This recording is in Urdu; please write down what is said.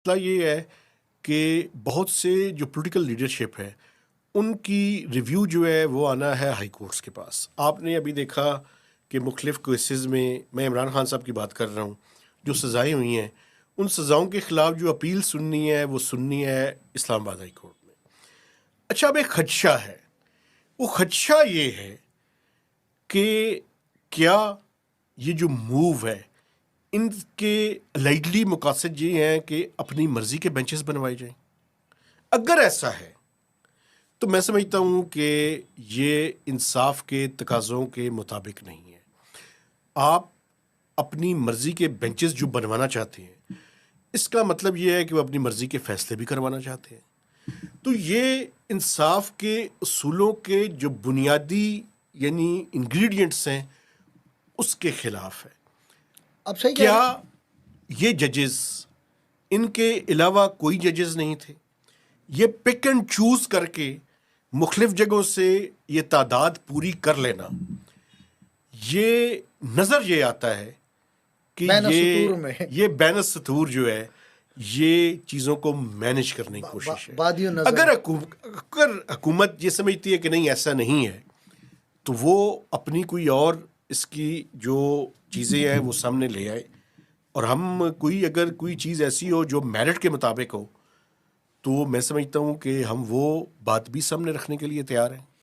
مسئلہ یہ ہے کہ بہت سے جو پولیٹیکل لیڈرشپ ہے ان کی ریویو جو ہے وہ آنا ہے ہائی کورٹس کے پاس. آپ نے ابھی دیکھا کہ مختلف کیسز میں عمران خان صاحب کی بات کر رہا ہوں، جو سزائیں ہوئی ہیں ان سزاؤں کے خلاف جو اپیل سننی ہے وہ سننی ہے اسلام آباد ہائی کورٹ میں. اچھا، اب ایک خدشہ ہے، وہ خدشہ یہ ہے کہ کیا یہ جو موو ہے ان کے لائٹلی مقاصد یہ ہیں کہ اپنی مرضی کے بینچز بنوائے جائیں. اگر ایسا ہے تو میں سمجھتا ہوں کہ یہ انصاف کے تقاضوں کے مطابق نہیں ہے. آپ اپنی مرضی کے بینچز جو بنوانا چاہتے ہیں اس کا مطلب یہ ہے کہ وہ اپنی مرضی کے فیصلے بھی کروانا چاہتے ہیں. تو یہ انصاف کے اصولوں کے جو بنیادی یعنی انگریڈینٹس ہیں اس کے خلاف ہے. آپ صحیح کہہ کیا رہے ہیں. یہ ججز ان کے علاوہ کوئی ججز نہیں تھے؟ یہ پک اینڈ چوز کر کے مختلف جگہوں سے یہ تعداد پوری کر لینا، یہ نظر یہ آتا ہے کہ بین السطور میں یہ بین السطور جو ہے یہ چیزوں کو مینج کرنے کی کوشش ہے. بادی و نظر. اگر حکومت یہ سمجھتی ہے کہ نہیں ایسا نہیں ہے تو وہ اپنی کوئی اور اس کی جو چیزیں ہیں وہ سامنے لے آئے، اور ہم اگر کوئی چیز ایسی ہو جو میرٹ کے مطابق ہو تو میں سمجھتا ہوں کہ ہم وہ بات بھی سامنے رکھنے کے لیے تیار ہیں.